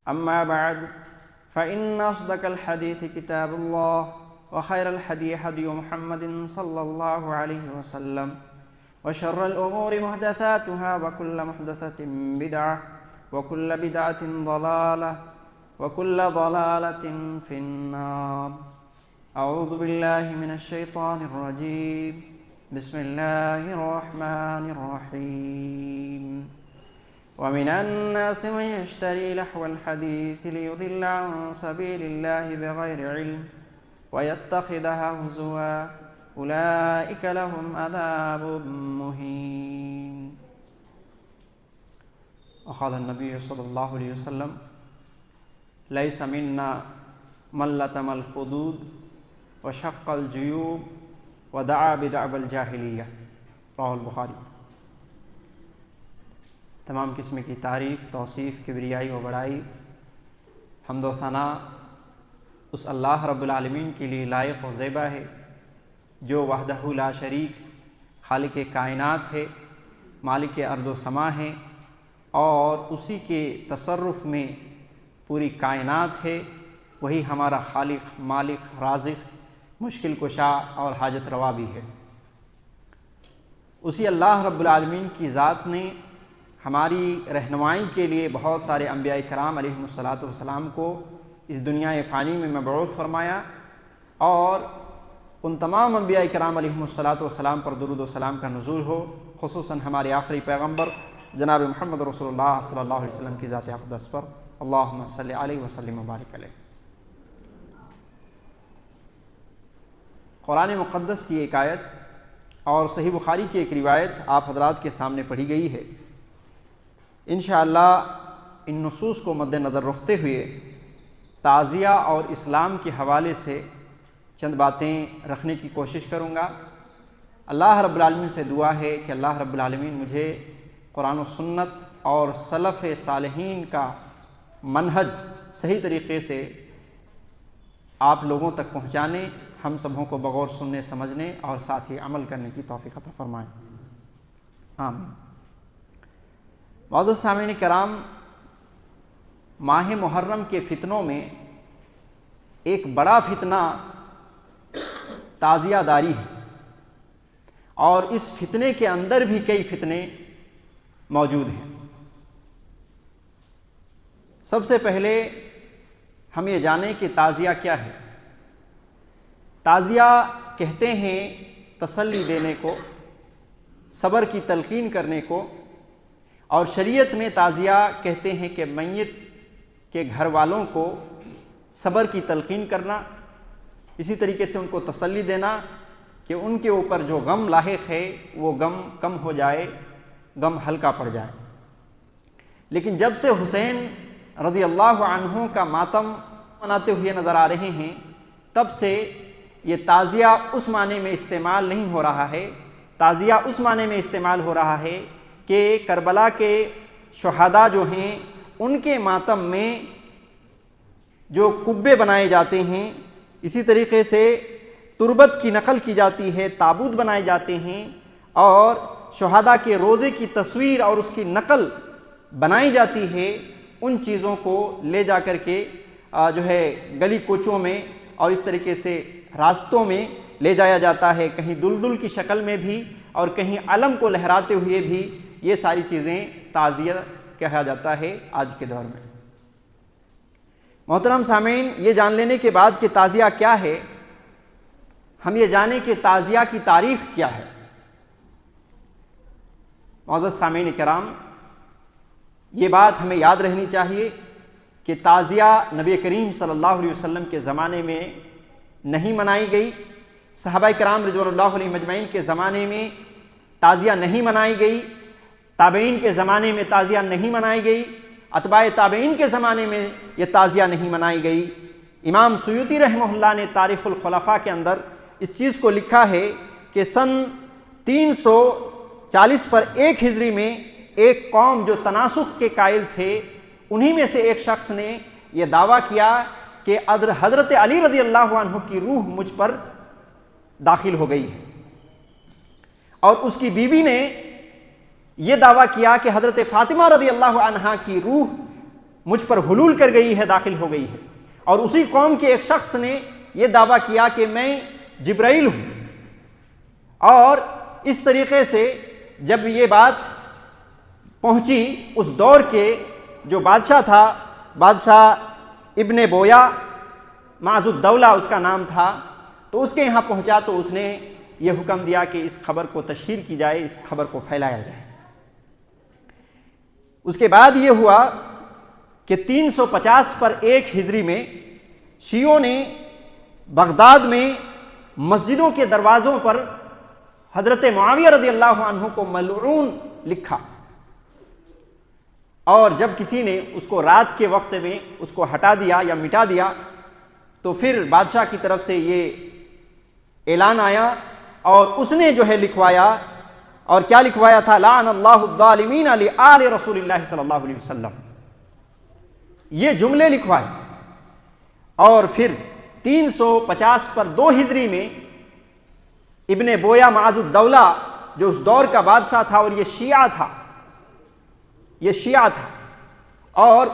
أما بعد فإن أصدق الحديث كتاب الله وخير الهدي هدي محمد صلى الله عليه وسلم وشر الأمور محدثاتها وكل محدثة بدعة وكل بدعة ضلالة وكل ضلالة في النار. أعوذ بالله من الشيطان الرجيم. بسم الله الرحمن الرحيم. ومن الناس من يشتري لهو الحديث ليضل عن سبيل الله بغير علم ويتخذها هزوا أولئك لهم عذاب مهين. وقال النبي صلى الله عليه وسلم: ليس منا من لطم الخدود وشق الجيوب ودعا بدعوى الجاہلیہ. رواه البخاری. تمام قسم کی تعریف، توصیف، کبریائی و بڑائی، حمد و ثناء اس اللہ رب العالمین کے لیے لائق و زیبا ہے جو وحدہ لا شریک خالق کائنات ہے، مالک ارض و سما ہے، اور اسی کے تصرف میں پوری کائنات ہے. وہی ہمارا خالق، مالک، رازق، مشکل کشا اور حاجت روا بھی ہے. اسی اللہ رب العالمین کی ذات نے ہماری رہنمائی کے لیے بہت سارے انبیاء کرام علیہم الصلاۃ والسلام کو اس دنیا فانی میں مبعوث فرمایا، اور ان تمام انبیاء کرام علیہم الصلاۃ والسلام پر درود و سلام کا نزول ہو، خصوصاً ہمارے آخری پیغمبر جناب محمد رسول اللہ صلی اللہ علیہ وسلم کی ذات اقدس پر. اللہم صلی علیہ وسلم وبارک علیہ. قرآن مقدس کی ایک آیت اور صحیح بخاری کی ایک روایت آپ حضرات کے سامنے پڑھی گئی ہے. انشاءاللہ ان نصوص کو مد نظر رکھتے ہوئے تعزیہ اور اسلام کے حوالے سے چند باتیں رکھنے کی کوشش کروں گا. اللہ رب العالمین سے دعا ہے کہ اللہ رب العالمین مجھے قرآن و سنت اور سلف صالحین کا منہج صحیح طریقے سے آپ لوگوں تک پہنچانے، ہم سبوں کو بغور سننے، سمجھنے اور ساتھ ہی عمل کرنے کی توفیق عطا فرمائیں. آمین. معزز سامعین کرام، ماہ محرم کے فتنوں میں ایک بڑا فتنہ تعزیہ داری ہے، اور اس فتنے کے اندر بھی کئی فتنے موجود ہیں. سب سے پہلے ہم یہ جانیں کہ تعزیہ کیا ہے. تعزیہ کہتے ہیں تسلی دینے کو، صبر کی تلقین کرنے کو، اور شریعت میں تعزیہ کہتے ہیں کہ میت کے گھر والوں کو صبر کی تلقین کرنا، اسی طریقے سے ان کو تسلی دینا کہ ان کے اوپر جو غم لاحق ہے وہ غم کم ہو جائے، غم ہلکا پڑ جائے. لیکن جب سے حسین رضی اللہ عنہ کا ماتم مناتے ہوئے نظر آ رہے ہیں، تب سے یہ تعزیہ اس معنی میں استعمال نہیں ہو رہا ہے. تعزیہ اس معنی میں استعمال ہو رہا ہے کہ کربلا کے شہداء جو ہیں ان کے ماتم میں جو قبے بنائے جاتے ہیں، اسی طریقے سے تربت کی نقل کی جاتی ہے، تابوت بنائے جاتے ہیں، اور شہداء کے روزے کی تصویر اور اس کی نقل بنائی جاتی ہے. ان چیزوں کو لے جا کر کے جو ہے گلی کوچوں میں اور اس طریقے سے راستوں میں لے جایا جاتا ہے، کہیں دلدل کی شکل میں بھی اور کہیں علم کو لہراتے ہوئے بھی. یہ ساری چیزیں تعزیہ کہا جاتا ہے آج کے دور میں. محترم سامعین، یہ جان لینے کے بعد کہ تعزیہ کیا ہے، ہم یہ جانیں کہ تعزیہ کی تاریخ کیا ہے. معزز سامعین کرام، یہ بات ہمیں یاد رہنی چاہیے کہ تعزیہ نبی کریم صلی اللہ علیہ وسلم کے زمانے میں نہیں منائی گئی، صحابہ کرام رضوان اللہ علیہم اجمعین کے زمانے میں تعزیہ نہیں منائی گئی، تابعین کے زمانے میں تعزیہ نہیں منائی گئی، اتباع تابعین کے زمانے میں یہ تعزیہ نہیں منائی گئی. امام سیوطی رحمہ اللہ نے تاریخ الخلفاء کے اندر اس چیز کو لکھا ہے کہ سن 340 پر 1 ہجری میں ایک قوم جو تناسخ کے قائل تھے، انہی میں سے ایک شخص نے یہ دعویٰ کیا کہ حضرت علی رضی اللہ عنہ کی روح مجھ پر داخل ہو گئی ہے، اور اس کی بیوی نے یہ دعویٰ کیا کہ حضرت فاطمہ رضی اللہ عنہا کی روح مجھ پر حلول کر گئی ہے، داخل ہو گئی ہے۔ اور اسی قوم کے ایک شخص نے یہ دعویٰ کیا کہ میں جبرائیل ہوں، اور اس طریقے سے جب یہ بات پہنچی اس دور کے جو بادشاہ تھا، بادشاہ ابن بویا معز الدولہ اس کا نام تھا، تو اس کے یہاں پہنچا تو اس نے یہ حکم دیا کہ اس خبر کو تشہیر کی جائے، اس خبر کو پھیلایا جائے۔ اس کے بعد یہ ہوا کہ 350 پر 1 ہجری میں شیعوں نے بغداد میں مسجدوں کے دروازوں پر حضرت معاویہ رضی اللہ عنہ کو ملعون لکھا، اور جب کسی نے اس کو رات کے وقت میں اس کو ہٹا دیا یا مٹا دیا تو پھر بادشاہ کی طرف سے یہ اعلان آیا، اور اس نے جو ہے لکھوایا، اور کیا لکھوایا تھا؟ لعن اللہ الظالمین لآل رسول اللہ صلی اللہ علیہ وسلم، یہ جملے لکھوائے۔ اور پھر 350 پر 2 ہجری میں ابن بویا معز الدولہ جو اس دور کا بادشاہ تھا، اور یہ شیعہ تھا، اور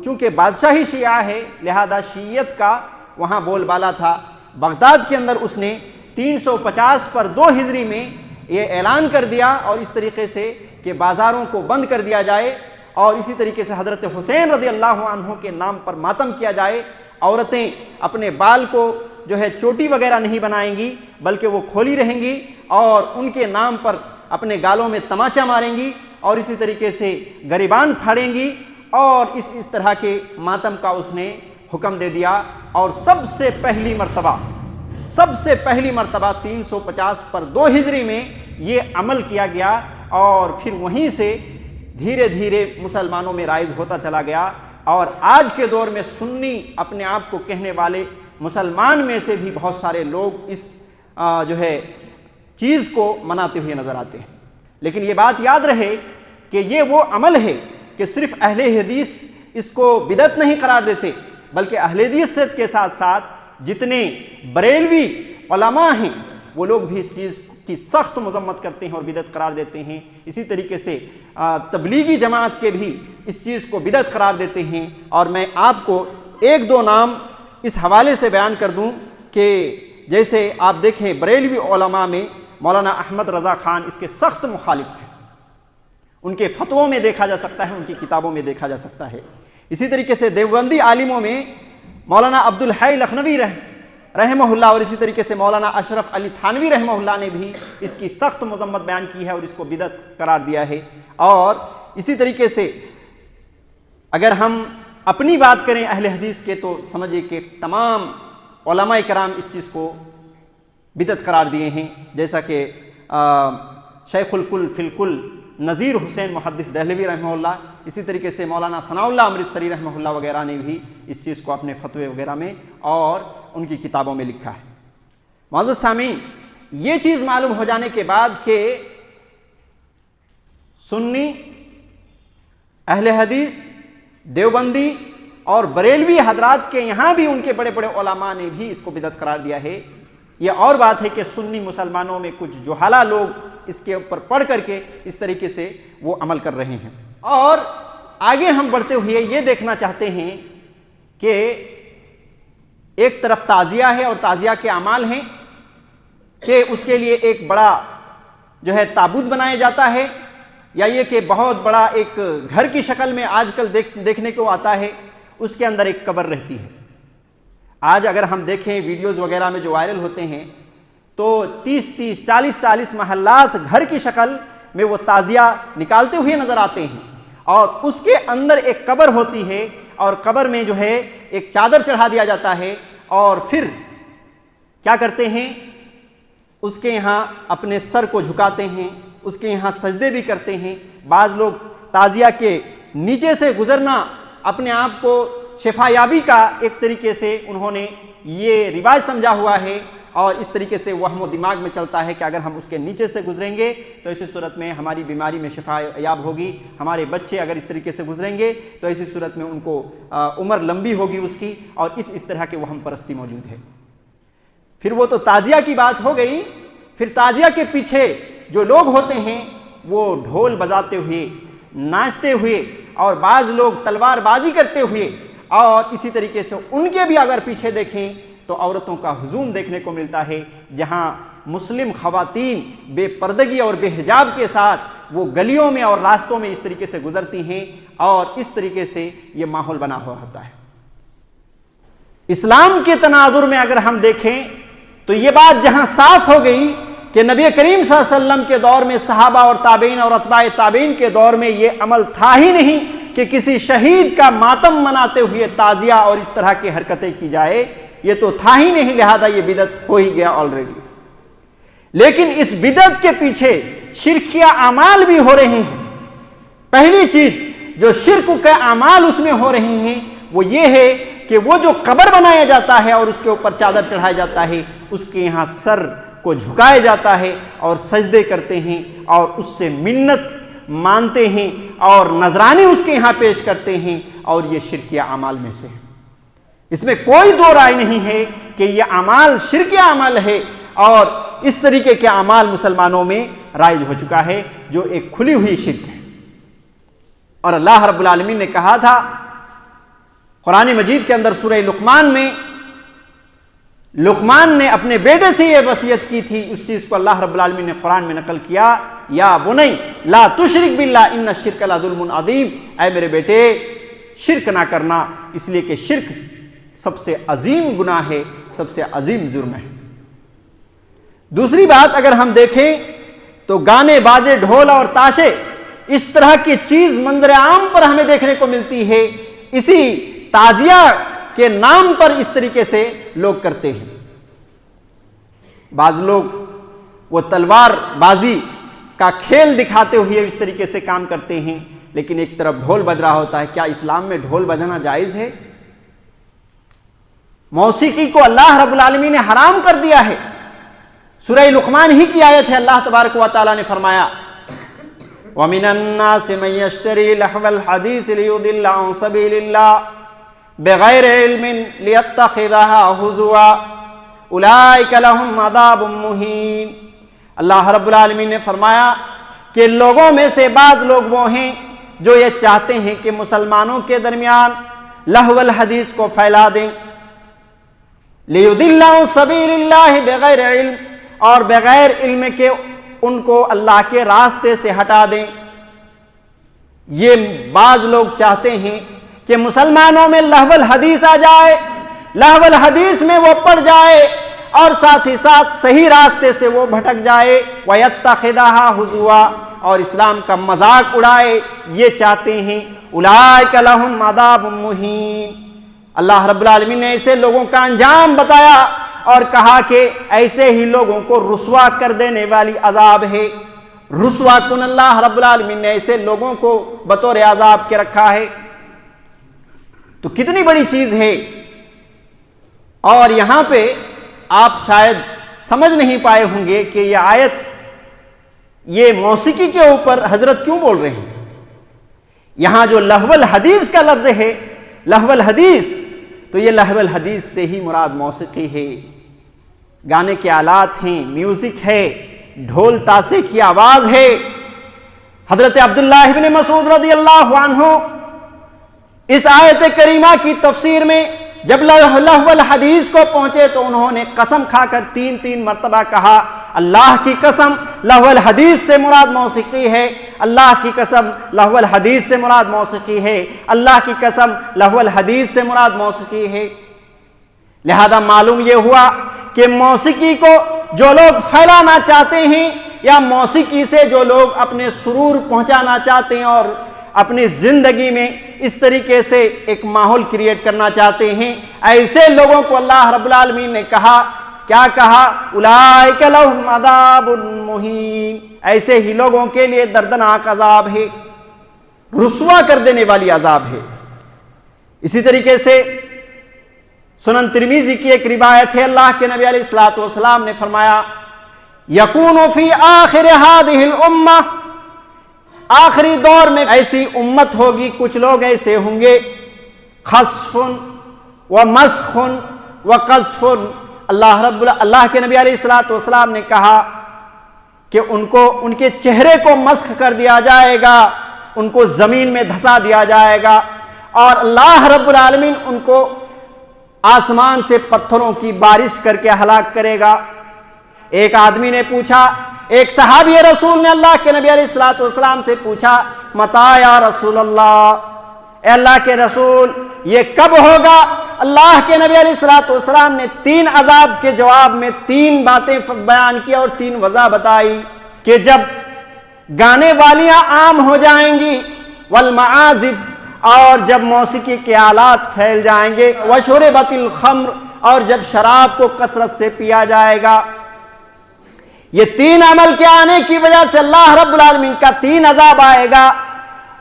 چونکہ بادشاہ ہی شیعہ ہے لہذا شیعیت کا وہاں بول بالا تھا۔ بغداد کے اندر اس نے 350 پر 2 ہجری میں یہ اعلان کر دیا، اور اس طریقے سے کہ بازاروں کو بند کر دیا جائے، اور اسی طریقے سے حضرت حسین رضی اللہ عنہ کے نام پر ماتم کیا جائے۔ عورتیں اپنے بال کو جو ہے چوٹی وغیرہ نہیں بنائیں گی بلکہ وہ کھولی رہیں گی، اور ان کے نام پر اپنے گالوں میں تماچا ماریں گی، اور اسی طریقے سے گریبان پھاڑیں گی، اور اس طرح کے ماتم کا اس نے حکم دے دیا۔ اور سب سے پہلی مرتبہ 350 پر 2 ہجری میں یہ عمل کیا گیا، اور پھر وہیں سے دھیرے دھیرے مسلمانوں میں رائج ہوتا چلا گیا۔ اور آج کے دور میں سنی اپنے آپ کو کہنے والے مسلمان میں سے بھی بہت سارے لوگ اس جو ہے چیز کو مناتے ہوئے نظر آتے ہیں۔ لیکن یہ بات یاد رہے کہ یہ وہ عمل ہے کہ صرف اہل حدیث اس کو بدعت نہیں قرار دیتے، بلکہ اہل حدیث کے ساتھ ساتھ جتنے بریلوی علماء ہیں وہ لوگ بھی اس چیز کی سخت مذمت کرتے ہیں اور بدعت قرار دیتے ہیں۔ اسی طریقے سے تبلیغی جماعت کے بھی اس چیز کو بدعت قرار دیتے ہیں۔ اور میں آپ کو 1-2 نام اس حوالے سے بیان کر دوں کہ جیسے آپ دیکھیں بریلوی علماء میں مولانا احمد رضا خان اس کے سخت مخالف تھے، ان کے فتووں میں دیکھا جا سکتا ہے، ان کی کتابوں میں دیکھا جا سکتا ہے۔ اسی طریقے سے دیوبندی عالموں میں مولانا عبدالحی لکھنوی رحمہ اللہ، اور اسی طریقے سے مولانا اشرف علی تھانوی رحمہ اللہ نے بھی اس کی سخت مذمت بیان کی ہے اور اس کو بدعت قرار دیا ہے۔ اور اسی طریقے سے اگر ہم اپنی بات کریں اہل حدیث کے تو سمجھے کہ تمام علماء کرام اس چیز کو بدعت قرار دیے ہیں، جیسا کہ شیخ الکل فی الکل نذیر حسین محدث دہلوی رحمہ اللہ، اسی طریقے سے مولانا ثناء اللہ امرتسری رحمہ اللہ وغیرہ نے بھی اس چیز کو اپنے فتوے وغیرہ میں اور ان کی کتابوں میں لکھا ہے۔ معزز سامعین، یہ چیز معلوم ہو جانے کے بعد کہ سنی، اہل حدیث، دیوبندی اور بریلوی حضرات کے یہاں بھی ان کے بڑے بڑے علماء نے بھی اس کو بدعت قرار دیا ہے، یہ اور بات ہے کہ سنی مسلمانوں میں کچھ جہالہ لوگ اس کے اوپر پڑھ کر کے اس طریقے سے وہ عمل کر رہے ہیں۔ اور آگے ہم بڑھتے ہوئے یہ دیکھنا چاہتے ہیں کہ ایک طرف تعزیہ ہے اور تعزیہ کے اعمال ہیں کہ اس کے لیے ایک بڑا جو ہے تابوت بنایا جاتا ہے، یا یہ کہ بہت بڑا ایک گھر کی شکل میں آج کل دیکھنے کو آتا ہے، اس کے اندر ایک قبر رہتی ہے۔ آج اگر ہم دیکھیں ویڈیوز وغیرہ میں جو وائرل ہوتے ہیں تو 30-30 40-40 محلات گھر کی شکل میں وہ تعزیہ نکالتے ہوئے نظر آتے ہیں، اور اس کے اندر ایک قبر ہوتی ہے، اور قبر میں جو ہے ایک چادر چڑھا دیا جاتا ہے، اور پھر کیا کرتے ہیں، اس کے یہاں اپنے سر کو جھکاتے ہیں، اس کے یہاں سجدے بھی کرتے ہیں۔ بعض لوگ تعزیہ کے نیچے سے گزرنا اپنے آپ کو شفا یابی کا ایک طریقے سے انہوں نے یہ رواج سمجھا ہوا ہے، اور اس طریقے سے وہم و دماغ میں چلتا ہے کہ اگر ہم اس کے نیچے سے گزریں گے تو اسی صورت میں ہماری بیماری میں شفا یاب ہوگی، ہمارے بچے اگر اس طریقے سے گزریں گے تو اسی صورت میں ان کو عمر لمبی ہوگی اس کی، اور اس طرح کے وہم پرستی موجود ہے۔ پھر وہ تو تعزیہ کی بات ہو گئی، پھر تعزیہ کے پیچھے جو لوگ ہوتے ہیں وہ ڈھول بجاتے ہوئے، ناچتے ہوئے اور بعض لوگ تلوار بازی کرتے ہوئے، اور اسی طریقے سے ان کے بھی اگر پیچھے دیکھیں تو عورتوں کا ہجوم دیکھنے کو ملتا ہے، جہاں مسلم خواتین بے پردگی اور بے حجاب کے ساتھ وہ گلیوں میں اور راستوں میں اس طریقے سے گزرتی ہیں، اور اس طریقے سے یہ ماحول بنا ہوا ہوتا ہے۔ اسلام کے تناظر میں اگر ہم دیکھیں تو یہ بات جہاں صاف ہو گئی کہ نبی کریم صلی اللہ علیہ وسلم کے دور میں، صحابہ اور تابعین اور اتباع تابعین کے دور میں یہ عمل تھا ہی نہیں کہ کسی شہید کا ماتم مناتے ہوئے تعزیہ اور اس طرح کی حرکتیں کی جائے، یہ تو تھا ہی نہیں، لہذا یہ بدعت ہو ہی گیا آلریڈی۔ لیکن اس بدعت کے پیچھے شرکیہ اعمال بھی ہو رہے ہیں۔ پہلی چیز جو شرک کے اعمال اس میں ہو رہے ہیں وہ یہ ہے کہ وہ جو قبر بنایا جاتا ہے اور اس کے اوپر چادر چڑھایا جاتا ہے، اس کے یہاں سر کو جھکایا جاتا ہے اور سجدے کرتے ہیں اور اس سے منت مانتے ہیں اور نذرانے اس کے یہاں پیش کرتے ہیں، اور یہ شرکیہ اعمال میں سے ہے۔ اس میں کوئی دو رائے نہیں ہے کہ یہ اعمال شرکیہ عمل ہے، اور اس طریقے کے اعمال مسلمانوں میں رائج ہو چکا ہے جو ایک کھلی ہوئی شرک ہے۔ اور اللہ رب العالمین نے کہا تھا قرآن مجید کے اندر سورہ لقمان میں، لقمان نے اپنے بیٹے سے یہ وصیت کی تھی، اس چیز کو اللہ رب العالمین نے قرآن میں نقل کیا، یا بنی لا تشرک باللہ ان الشرک لظلم عظیم، اے میرے بیٹے شرک نہ کرنا، اس لیے کہ شرک سب سے عظیم گناہ ہے، سب سے عظیم جرم ہے۔ دوسری بات اگر ہم دیکھیں تو گانے بازے ڈھول اور تاشے اس طرح کی چیز منظر عام پر ہمیں دیکھنے کو ملتی ہے، اسی تعزیہ کے نام پر اس طریقے سے لوگ کرتے ہیں۔ بعض لوگ وہ تلوار بازی کا کھیل دکھاتے ہوئے اس طریقے سے کام کرتے ہیں، لیکن ایک طرف ڈھول بج رہا ہوتا ہے۔ کیا اسلام میں ڈھول بجانا جائز ہے؟ موسیقی کو اللہ رب العالمین نے حرام کر دیا ہے۔ سورہ لقمان ہی کی آیت ہے، اللہ تبارک و تعالیٰ نے فرمایا وَمِنَ النَّاسِ مَن يَشْتَرِي لَهْوَ الْحَدِيثِ لِيُضِلَّ عَن سَبِيلِ اللَّهِ بِغَيْرِ عِلْمٍ لِيَتَّخِذَهَا هُزُوًا أُولَٰئِكَ لَهُمْ عَذَابٌ مُّهِينٌ۔ اللہ رب العالمین نے فرمایا کہ لوگوں میں سے بعض لوگ وہ ہیں جو یہ چاہتے ہیں کہ مسلمانوں کے درمیان لہو الحدیث کو پھیلا دیں، لِيُضِلَّ عَن سَبِيلِ اللَّهِ بِغَيْرِ عِلْمٍ، اور بغیر علم کے ان کو اللہ کے راستے سے ہٹا دیں۔ یہ بعض لوگ چاہتے ہیں کہ مسلمانوں میں لہو الحدیث آ جائے، لہو الحدیث میں وہ پڑ جائے اور ساتھ ہی ساتھ صحیح راستے سے وہ بھٹک جائے، وَيَتَّخِذَهَا هُزُوًا، اور اسلام کا مذاق اڑائے، یہ چاہتے ہیں۔ أُولَٰئِكَ لَهُمْ عَذَابٌ مُّهِينٌ، اللہ رب العالمین نے ایسے لوگوں کا انجام بتایا اور کہا کہ ایسے ہی لوگوں کو رسوا کر دینے والی عذاب ہے۔ رسوا کن اللہ رب العالمین نے ایسے لوگوں کو بطور عذاب کے رکھا ہے، تو کتنی بڑی چیز ہے۔ اور یہاں پہ آپ شاید سمجھ نہیں پائے ہوں گے کہ یہ آیت یہ موسیقی کے اوپر حضرت کیوں بول رہے ہیں۔ یہاں جو لہو الحدیث کا لفظ ہے، لہو الحدیث، تو یہ لہو الحدیث سے ہی مراد موسیقی ہے، گانے کے آلات ہیں، میوزک ہے، ڈھول تاشے کی آواز ہے۔ حضرت عبداللہ ابن مسعود رضی اللہ عنہ اس آیت کریمہ کی تفسیر میں جب لہو الحدیث کو پہنچے تو انہوں نے قسم کھا کر تین مرتبہ کہا، اللہ کی قسم لہو الحدیث سے مراد موسیقی ہے، اللہ کی قسم لہو الحدیث سے مراد موسیقی ہے، اللہ کی قسم لہو الحدیث سے مراد موسیقی ہے۔ لہذا معلوم یہ ہوا کہ موسیقی کو جو لوگ پھیلانا چاہتے ہیں، یا موسیقی سے جو لوگ اپنے سرور پہنچانا چاہتے ہیں اور اپنی زندگی میں اس طریقے سے ایک ماحول کریٹ کرنا چاہتے ہیں، ایسے لوگوں کو اللہ رب العالمین نے کہا، کیا کہا؟ اولئک لہم عذاب مہین، ایسے ہی لوگوں کے لیے دردناک عذاب ہے، رسوا کر دینے والی عذاب ہے۔ اسی طریقے سے سنن ترمذی کی ایک روایت ہے، اللہ کے نبی علیہ الصلوۃ والسلام نے فرمایا، یکون فی آخر ہذہ الامہ، آخری دور میں ایسی امت ہوگی، کچھ لوگ ایسے ہوں گے، خسف و مسخ و قذف، اللہ کے نبی علیہ الصلوۃ والسلام نے کہا کہ ان کے چہرے کو مسخ کر دیا جائے گا، ان کو زمین میں دھسا دیا جائے گا اور اللہ رب العالمین ان کو آسمان سے پتھروں کی بارش کر کے ہلاک کرے گا۔ ایک آدمی نے پوچھا، ایک صحابی رسول نے اللہ کے نبی علیہ الصلوۃ والسلام سے پوچھا، متی یا رسول اللہ، اے اللہ کے رسول یہ کب ہوگا؟ اللہ کے نبی علیہ الصلوۃ والسلام نے 3 عذاب کے جواب میں 3 باتیں بیان کی اور 3 وجہ بتائی کہ جب گانے والیاں عام ہو جائیں گی، والمعازف، اور جب موسیقی کے آلات پھیل جائیں گے، وشربت الخمر، اور جب شراب کو کثرت سے پیا جائے گا۔ یہ 3 عمل کے آنے کی وجہ سے اللہ رب العالمین کا 3 عذاب آئے گا،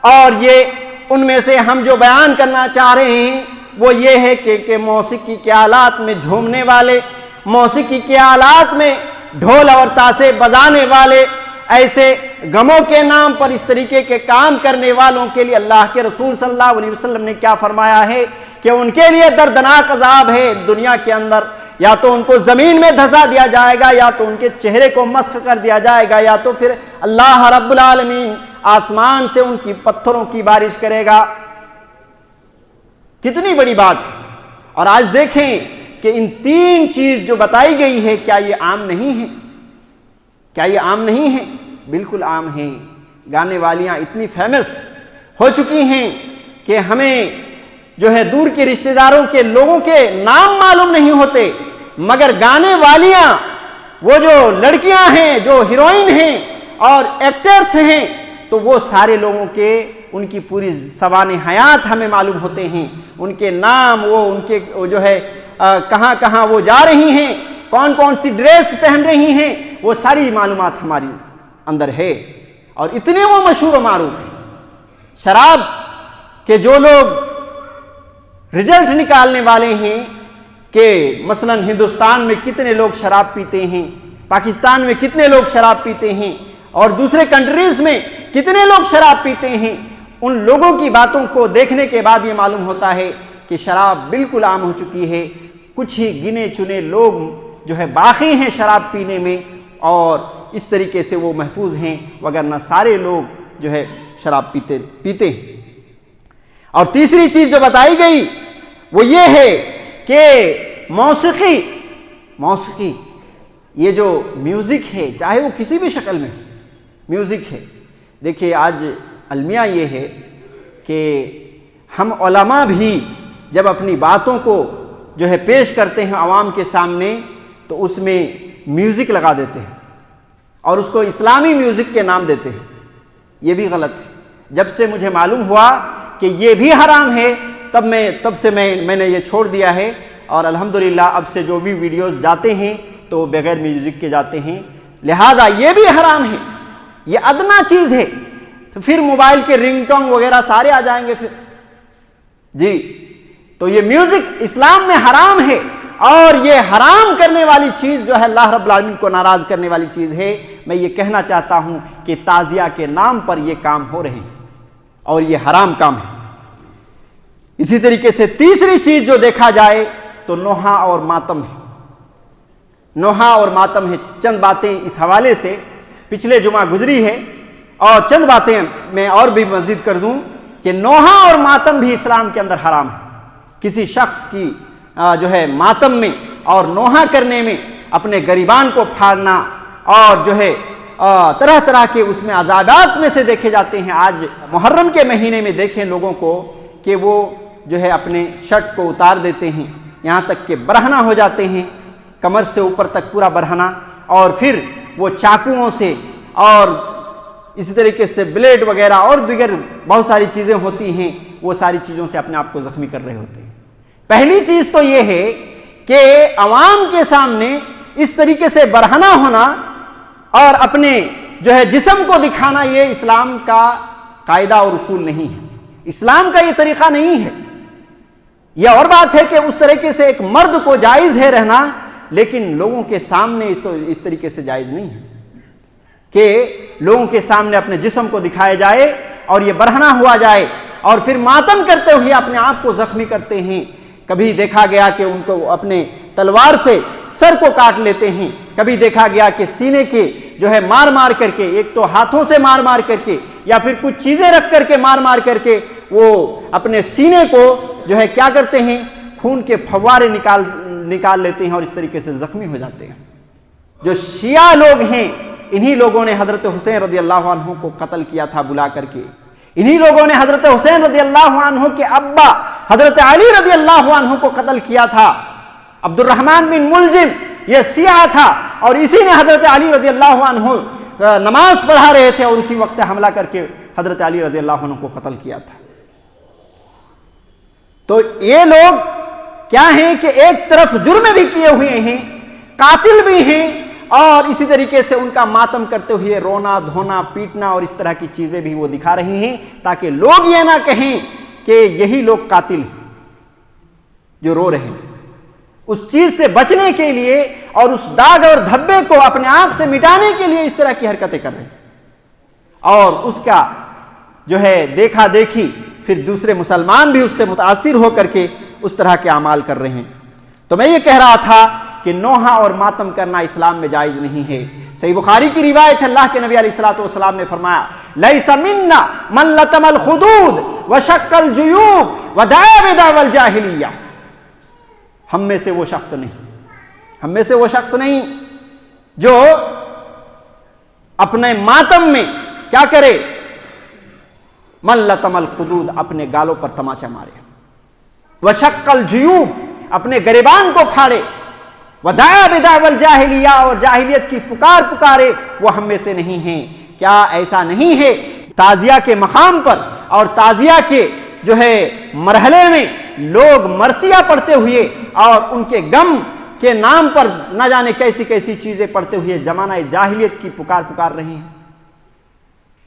اور یہ ان میں سے ہم جو بیان کرنا چاہ رہے ہیں وہ یہ ہے کہ موسیقی کے آلات میں جھومنے والے، موسیقی کے آلات میں ڈھول اور تاشے بجانے والے، ایسے غموں کے نام پر اس طریقے کے کام کرنے والوں کے لیے اللہ کے رسول صلی اللہ علیہ وسلم نے کیا فرمایا ہے کہ ان کے لیے دردناک عذاب ہے دنیا کے اندر، یا تو ان کو زمین میں دھسا دیا جائے گا، یا تو ان کے چہرے کو مسخ کر دیا جائے گا، یا تو پھر اللہ رب العالمین آسمان سے ان کی پتھروں کی بارش کرے گا۔ کتنی بڑی بات ہے۔ اور آج دیکھیں کہ ان 3 چیز جو بتائی گئی ہے، کیا یہ عام نہیں ہے؟ کیا یہ عام نہیں ہے؟ بالکل عام ہیں۔ گانے والیاں اتنی فیمس ہو چکی ہیں کہ ہمیں جو ہے دور کے رشتہ داروں کے لوگوں کے نام معلوم نہیں ہوتے، مگر گانے والیاں، وہ جو لڑکیاں ہیں، جو ہیروئن ہیں اور ایکٹرز ہیں، تو وہ سارے لوگوں کے ان کی پوری سوانح حیات ہمیں معلوم ہوتے ہیں، ان کے نام، وہ ان کے جو ہے کہاں کہاں وہ جا رہی ہیں، کون کون سی ڈریس پہن رہی ہیں، وہ ساری معلومات ہماری اندر ہے، اور اتنے وہ مشہور و معروف ہیں۔ شراب کے جو لوگ رزلٹ نکالنے والے ہیں کہ مثلا ہندوستان میں کتنے لوگ شراب پیتے ہیں، پاکستان میں کتنے لوگ شراب پیتے ہیں، اور دوسرے کنٹریز میں کتنے لوگ شراب پیتے ہیں، ان لوگوں کی باتوں کو دیکھنے کے بعد یہ معلوم ہوتا ہے کہ شراب بالکل عام ہو چکی ہے۔ کچھ ہی گنے چنے لوگ جو ہے باقی ہیں شراب پینے میں، اور اس طریقے سے وہ محفوظ ہیں، وگرنہ سارے لوگ جو ہے شراب پیتے ہیں۔ اور تیسری چیز جو بتائی گئی وہ یہ ہے کہ موسیقی یہ جو میوزک ہے، چاہے وہ کسی بھی شکل میں میوزک ہے۔ دیکھیے آج المیہ یہ ہے کہ ہم علماء بھی جب اپنی باتوں کو جو ہے پیش کرتے ہیں عوام کے سامنے، تو اس میں میوزک لگا دیتے ہیں اور اس کو اسلامی میوزک کے نام دیتے ہیں۔ یہ بھی غلط ہے۔ جب سے مجھے معلوم ہوا کہ یہ بھی حرام ہے، تب سے میں نے یہ چھوڑ دیا ہے، اور الحمدللہ اب سے جو بھی ویڈیوز جاتے ہیں تو بغیر میوزک کے جاتے ہیں۔ لہذا یہ بھی حرام ہے، یہ ادنا چیز ہے، تو پھر موبائل کے رنگ ٹونگ وغیرہ سارے آ جائیں گے پھر جی۔ تو یہ میوزک اسلام میں حرام ہے، اور یہ حرام کرنے والی چیز جو ہے اللہ رب العالمین کو ناراض کرنے والی چیز ہے۔ میں یہ کہنا چاہتا ہوں کہ تعزیہ کے نام پر یہ کام ہو رہے ہیں، اور یہ حرام کام ہے۔ اسی طریقے سے تیسری چیز جو دیکھا جائے تو نوحہ اور ماتم ہے۔ نوحہ اور ماتم ہے۔ چند باتیں اس حوالے سے پچھلے جمعہ گزری ہے، اور چند باتیں میں اور بھی مزید کر دوں کہ نوحہ اور ماتم بھی اسلام کے اندر حرام ہے۔ کسی شخص کی جو ہے ماتم میں اور نوحہ کرنے میں اپنے گریبان کو پھاڑنا، اور جو ہے طرح طرح کے اس میں عذابات میں سے دیکھے جاتے ہیں۔ آج محرم کے مہینے میں دیکھیں لوگوں کو کہ وہ جو ہے اپنے شرٹ کو اتار دیتے ہیں، یہاں تک کہ برہنہ ہو جاتے ہیں، کمر سے اوپر تک پورا برہنہ، اور پھر وہ چاقوؤں سے اور اسی طریقے سے بلیڈ وغیرہ اور دیگر بہت ساری چیزیں ہوتی ہیں، وہ ساری چیزوں سے اپنے آپ کو زخمی کر رہے ہوتے ہیں۔ پہلی چیز تو یہ ہے کہ عوام کے سامنے اس طریقے سے برہنہ ہونا اور اپنے جو ہے جسم کو دکھانا، یہ اسلام کا قاعدہ اور اصول نہیں ہے، اسلام کا یہ طریقہ نہیں ہے۔ یہ اور بات ہے کہ اس طریقے سے ایک مرد کو جائز ہے رہنا، لیکن لوگوں کے سامنے اس طریقے سے جائز نہیں ہے کہ لوگوں کے سامنے اپنے جسم کو دکھایا جائے اور یہ برہنہ ہوا جائے، اور پھر ماتم کرتے ہوئے اپنے آپ کو زخمی کرتے ہیں۔ کبھی دیکھا گیا کہ ان کو اپنے تلوار سے سر کو کاٹ لیتے ہیں، کبھی دیکھا گیا کہ سینے کے جو ہے مار مار کر کے، ایک تو ہاتھوں سے مار مار کر کے یا پھر کچھ چیزیں رکھ کر کے مار مار کر کے وہ اپنے سینے کو جو ہے کیا کرتے ہیں، خون کے پھوارے نکال لیتے ہیں اور اس طریقے سے زخمی ہو جاتے ہیں۔ جو شیعہ لوگ ہیں انہی لوگوں نے حضرت حسین رضی اللہ عنہ کو قتل کیا تھا بلا کر کے، انہی لوگوں نے حضرت حسین رضی اللہ عنہ کے ابا حضرت علی رضی اللہ عنہ کو قتل کیا تھا۔ عبد الرحمن بن ملجم یہ سیاہ تھا اور اسی نے حضرت علی رضی اللہ عنہ نماز پڑھا رہے تھے اور اسی وقت حملہ کر کے حضرت علی رضی اللہ عنہ کو قتل کیا تھا۔ تو یہ لوگ کیا ہیں کہ ایک طرف جرم بھی کیے ہوئے ہیں، قاتل بھی ہیں، اور اسی طریقے سے ان کا ماتم کرتے ہوئے رونا دھونا پیٹنا اور اس طرح کی چیزیں بھی وہ دکھا رہے ہیں تاکہ لوگ یہ نہ کہیں کہ یہی لوگ قاتل ہیں جو رو رہے ہیں۔ اس چیز سے بچنے کے لیے اور اس داغ اور دھبے کو اپنے آپ سے مٹانے کے لیے اس طرح کی حرکتیں کر رہے ہیں، اور اس کا جو ہے دیکھا دیکھی پھر دوسرے مسلمان بھی اس سے متاثر ہو کر کے اس طرح کے اعمال کر رہے ہیں۔ تو میں یہ کہہ رہا تھا کہ نوحہ اور ماتم کرنا اسلام میں جائز نہیں ہے۔ صحیح بخاری کی روایت ہے، اللہ کے نبی علیہ الصلوۃ والسلام نے فرمایا لیس منا من لطم الخدود وشق الجیوب ودعا بدعوى الجاہلیہ، ہم میں سے وہ شخص نہیں جو اپنے ماتم میں کیا کرے، من لطم الخدود اپنے گالوں پر تماچا مارے، وشق الجیوب اپنے گریبان کو پھاڑے، ودعا بدعوى الجاہلیہ اور جاہلیت کی پکارے، وہ ہم میں سے نہیں ہیں۔ کیا ایسا نہیں ہے تعزیہ کے مقام پر اور تعزیہ کے جو ہے مرحلے میں لوگ مرثیہ پڑھتے ہوئے اور ان کے غم کے نام پر نہ جانے کیسی کیسی چیزیں پڑھتے ہوئے زمانہ جاہلیت کی پکار رہے ہیں؟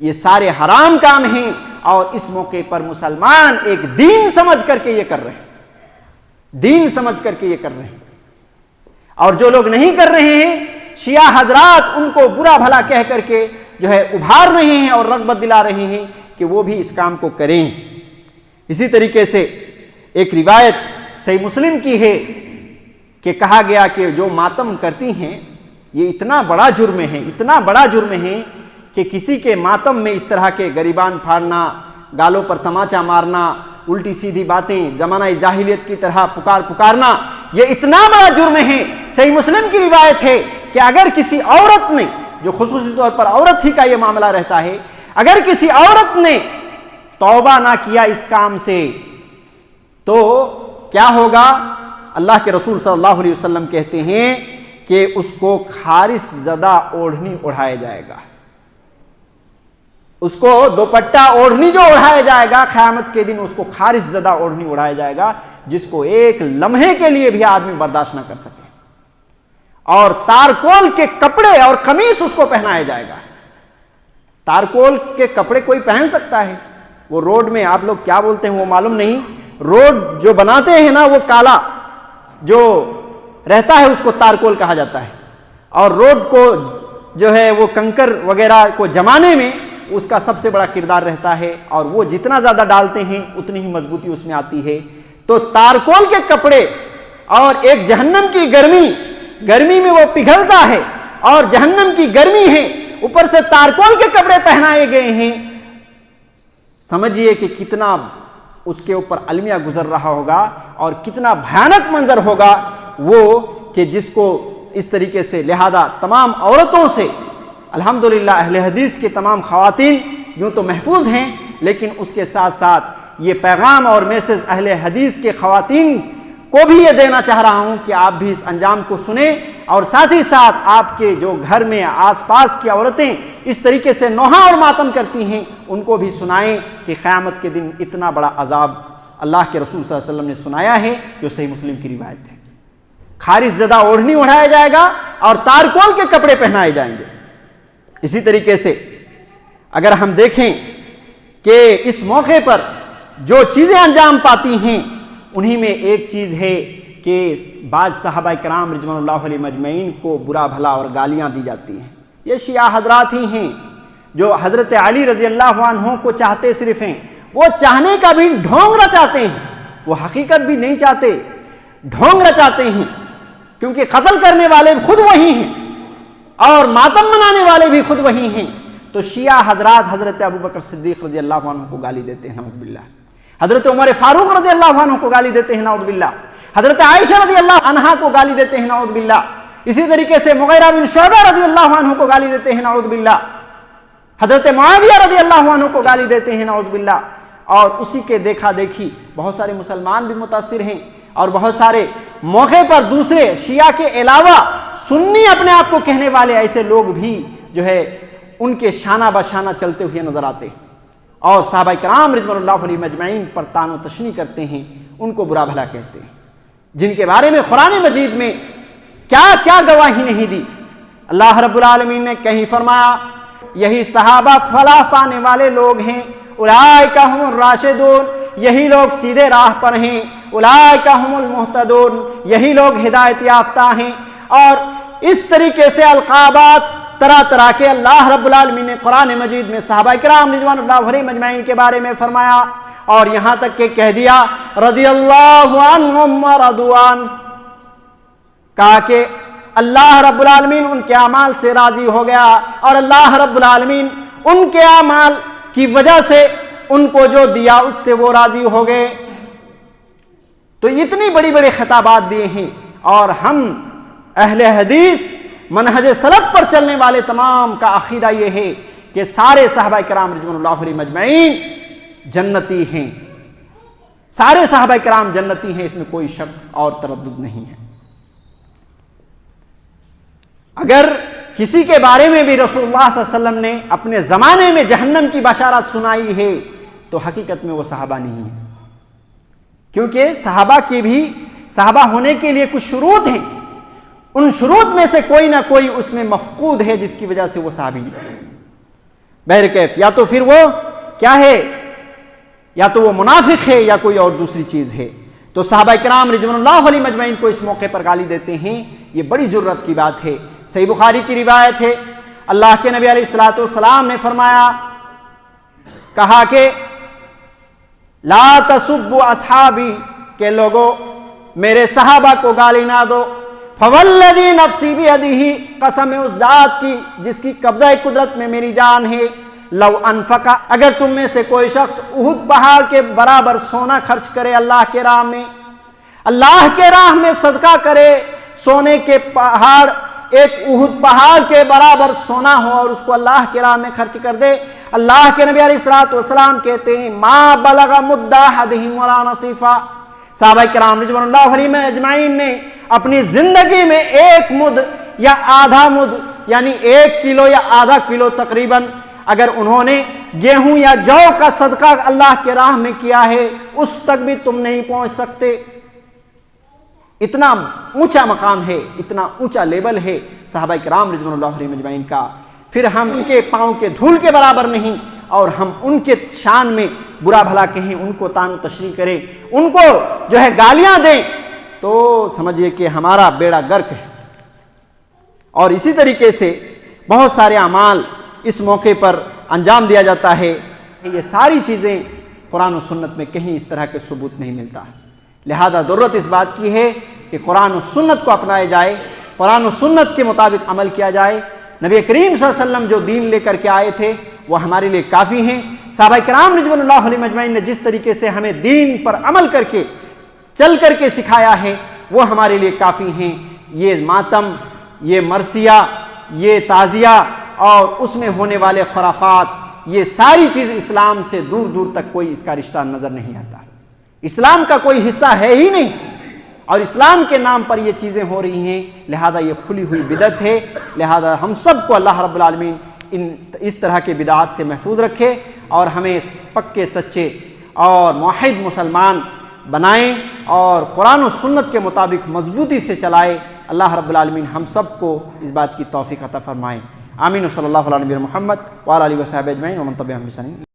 یہ سارے حرام کام ہیں اور اس موقع پر مسلمان ایک دین سمجھ کر کے یہ کر رہے ہیں، اور جو لوگ نہیں کر رہے ہیں شیعہ حضرات ان کو برا بھلا کہہ کر کے جو ہے ابھار رہے ہیں اور رغبت دلا رہے ہیں کہ وہ بھی اس کام کو کریں۔ اسی طریقے سے ایک روایت صحیح مسلم کی ہے کہ کہا گیا کہ جو ماتم کرتی ہیں یہ اتنا بڑا جرم ہے کہ کسی کے ماتم میں اس طرح کے گریبان پھاڑنا، گالوں پر تماچا مارنا، الٹی سیدھی باتیں زمانہ جاہلیت کی طرح پکارنا، یہ اتنا بڑا جرم ہے۔ صحیح مسلم کی روایت ہے کہ اگر کسی عورت نے، جو خصوصی طور پر عورت ہی کا یہ معاملہ رہتا ہے، اگر کسی عورت نے توبہ نہ کیا اس کام سے تو کیا ہوگا؟ اللہ کے رسول صلی اللہ علیہ وسلم کہتے ہیں کہ اس کو خارش زدہ اوڑھنی اڑھایا جائے گا، اس کو دوپٹہ اوڑھنی جو اڑھایا جائے گا قیامت کے دن، اس کو خارش زدہ اوڑھنی اڑھایا جائے گا جس کو ایک لمحے کے لیے بھی آدمی برداشت نہ کر سکے، اور تارکول کے کپڑے اور قمیص اس کو پہنایا جائے گا۔ تارکول کے کپڑے کوئی پہن سکتا ہے؟ وہ روڈ میں آپ لوگ کیا بولتے ہیں وہ معلوم نہیں، روڈ جو بناتے ہیں نا وہ کالا جو رہتا ہے اس کو تارکول کہا جاتا ہے، اور روڈ کو جو ہے وہ کنکر وغیرہ کو جمانے میں اس کا سب سے بڑا کردار رہتا ہے، اور وہ جتنا زیادہ ڈالتے ہیں اتنی ہی مضبوطی اس میں آتی ہے۔ تو تارکول کے کپڑے اور ایک جہنم کی گرمی میں وہ پگھلتا ہے اور جہنم کی گرمی ہے، اوپر سے تارکول کے کپڑے پہنائے گئے ہیں، سمجھئے کہ کتنا اس کے اوپر المیہ گزر رہا ہوگا اور کتنا بھیانک منظر ہوگا وہ کہ جس کو اس طریقے سے، لہذا تمام عورتوں سے الحمدللہ اہل حدیث کے تمام خواتین یوں تو محفوظ ہیں، لیکن اس کے ساتھ ساتھ یہ پیغام اور میسج اہل حدیث کے خواتین کو بھی یہ دینا چاہ رہا ہوں کہ آپ بھی اس انجام کو سنیں، اور ساتھ ہی ساتھ آپ کے جو گھر میں آس پاس کی عورتیں اس طریقے سے نوحہ اور ماتم کرتی ہیں ان کو بھی سنائیں کہ قیامت کے دن اتنا بڑا عذاب اللہ کے رسول صلی اللہ علیہ وسلم نے سنایا ہے، جو صحیح مسلم کی روایت ہے۔ خارش زدہ اوڑھنی اڑھایا جائے گا اور تارکول کے کپڑے پہنائے جائیں گے۔ اسی طریقے سے اگر ہم دیکھیں کہ اس موقع پر جو چیزیں انجام پاتی ہیں انہی میں ایک چیز ہے کہ بعض صحابہ کرام رضوان اللہ علیہ مجمعین کو برا بھلا اور گالیاں دی جاتی ہیں۔ یہ شیعہ حضرات ہی ہیں جو حضرت علی رضی اللہ عنہ کو چاہتے صرف ہیں، وہ چاہنے کا بھی ڈھونگ رچاتے ہیں، وہ حقیقت بھی نہیں چاہتے، ڈھونگ رچاتے ہیں۔ کیونکہ قتل کرنے والے خود وہی ہیں اور ماتم منانے والے بھی خود وہی ہیں. تو شیعہ حضرات حضرت ابوبکر صدیق رضی اللہ عنہ کو گالی دیتے ہیں نعوذ باللہ، حضرت عمر فاروق رضی اللہ عنہ کو گالی دیتے ہیں نعوذ باللہ، حضرت عائشہ رضی اللہ عنہا کو گالی دیتے ہیں نعوذ باللہ، اسی طریقے سے مغیرہ بن شعبہ رضی اللہ عنہ کو گالی دیتے ہیں نعوذ باللہ، حضرت معاویہ رضی اللہ عنہ کو گالی دیتے ہیں نعوذ باللہ. اور اسی کے دیکھا دیکھی بہت سارے مسلمان بھی متاثر ہیں اور بہت سارے موقع پر دوسرے شیعہ کے علاوہ سنی اپنے آپ کو کہنے والے ایسے لوگ بھی جو ہے ان کے شانہ بشانہ چلتے ہوئے نظر آتے ہیں اور صحابہ کرام رضوان اللہ علیہم اجمعین پر طعن و تشنیع کرتے ہیں، ان کو برا بھلا کہتے ہیں، جن کے بارے میں قرآن مجید میں کیا کیا گواہی نہیں دی. اللہ رب العالمین نے کہیں فرمایا یہی صحابہ فلاح پانے والے لوگ ہیں، اولئک هم الراشدون، یہی لوگ سیدھے راہ پر ہیں، اولئک هم المہتدون، یہی لوگ ہدایت یافتہ ہیں. اور اس طریقے سے القابات طرح طرح کے اللہ رب العالمین نے قرآن مجید میں صحابہ کرام رضوان اللہ علیہم اجمعین کے بارے میں فرمایا اور یہاں تک کہ کہہ دیا رضی اللہ عنہم ورضوا عنہ، کہا کہ اللہ رب العالمین ان کے اعمال سے راضی ہو گیا اور اللہ رب العالمین ان کے اعمال کی وجہ سے ان کو جو دیا اس سے وہ راضی ہو گئے. تو اتنی بڑی بڑی خطابات دیے ہیں اور ہم اہل حدیث منہج سلف پر چلنے والے تمام کا عقیدہ یہ ہے کہ سارے صحابہ کرام رضوان اللہ علیہم اجمعین جنتی ہیں، سارے صحابہ کرام جنتی ہیں، اس میں کوئی شک اور تردد نہیں ہے. اگر کسی کے بارے میں بھی رسول اللہ صلی اللہ علیہ وسلم نے اپنے زمانے میں جہنم کی بشارت سنائی ہے تو حقیقت میں وہ صحابہ نہیں ہے، کیونکہ صحابہ کی بھی صحابہ ہونے کے لیے کچھ شروط ہیں، ان شروط میں سے کوئی نہ کوئی اس میں مفقود ہے جس کی وجہ سے وہ صحابی نہیں. بہرکیف یا تو پھر وہ کیا ہے، یا تو وہ منافق ہے یا کوئی اور دوسری چیز ہے. تو صحابہ کرام رضوان اللہ علیہم اجمعین کو اس موقع پر گالی دیتے ہیں، یہ بڑی ضرورت کی بات ہے. صحیح بخاری کی روایت ہے، اللہ کے نبی علیہ الصلوۃ والسلام نے فرمایا، کہا کہ لا تسبوا اصحابی، کہ لوگوں میرے صحابہ کو گالی نہ دو. فوالذی نفسی بیدہ، قسم اس ذات کی جس کی قبضہ قدرت میں میری جان ہے، لو انفقا، اگر تم میں سے کوئی شخص احد پہاڑ کے برابر سونا خرچ کرے اللہ کے راہ میں، اللہ کے راہ میں صدقہ کرے، سونے کے پہاڑ ایک احد پہاڑ کے برابر سونا ہو اور اس کو اللہ کے راہ میں خرچ کر دے، اللہ کے نبی علیہ الصلوۃ والسلام کہتے ہیں ما بلغ مد احدہم ولا نصیفا. صحابہ کرام رضوان اللہ علیہم اجمعین نے اپنی زندگی میں ایک مد یا آدھا مد یعنی 1 کلو یا آدھا کلو تقریباً اگر انہوں نے گیہوں یا جو کا صدقہ اللہ کے راہ میں کیا ہے اس تک بھی تم نہیں پہنچ سکتے. اتنا اونچا مقام ہے، اتنا اونچا لیول ہے صحابہ کرام رضوان اللہ علیہم اجمعین کا. پھر ہم ان کے پاؤں کے دھول کے برابر نہیں اور ہم ان کے شان میں برا بھلا کہیں، ان کو طعن و تشنیع کریں، ان کو جو ہے گالیاں دیں تو سمجھیے کہ ہمارا بیڑا غرق ہے. اور اسی طریقے سے بہت سارے اعمال اس موقع پر انجام دیا جاتا ہے. یہ ساری چیزیں قرآن و سنت میں کہیں اس طرح کے ثبوت نہیں ملتا. لہذا ضرورت اس بات کی ہے کہ قرآن و سنت کو اپنایا جائے، قرآن و سنت کے مطابق عمل کیا جائے. نبی کریم صلی اللہ علیہ وسلم جو دین لے کر کے آئے تھے وہ ہمارے لیے کافی ہیں. صحابہ کرام رضوان اللہ علیہم اجمعین نے جس طریقے سے ہمیں دین پر عمل کر کے چل کر کے سکھایا ہے وہ ہمارے لیے کافی ہیں. یہ ماتم، یہ مرثیہ، یہ تعزیہ اور اس میں ہونے والے خرافات، یہ ساری چیز اسلام سے دور دور تک کوئی اس کا رشتہ نظر نہیں آتا، اسلام کا کوئی حصہ ہے ہی نہیں اور اسلام کے نام پر یہ چیزیں ہو رہی ہیں. لہذا یہ کھلی ہوئی بدعت ہے. لہذا ہم سب کو اللہ رب العالمین اس طرح کے بدعات سے محفوظ رکھے اور ہمیں پکے سچے اور موحد مسلمان بنائیں اور قرآن و سنت کے مطابق مضبوطی سے چلائے. اللہ رب العالمین ہم سب کو اس بات کی توفیق عطا فرمائیں. آمین. صلی اللہ علیہ محمد وعلی آلہ وصحبہ اجمعین ومن تبعہم بإحسان.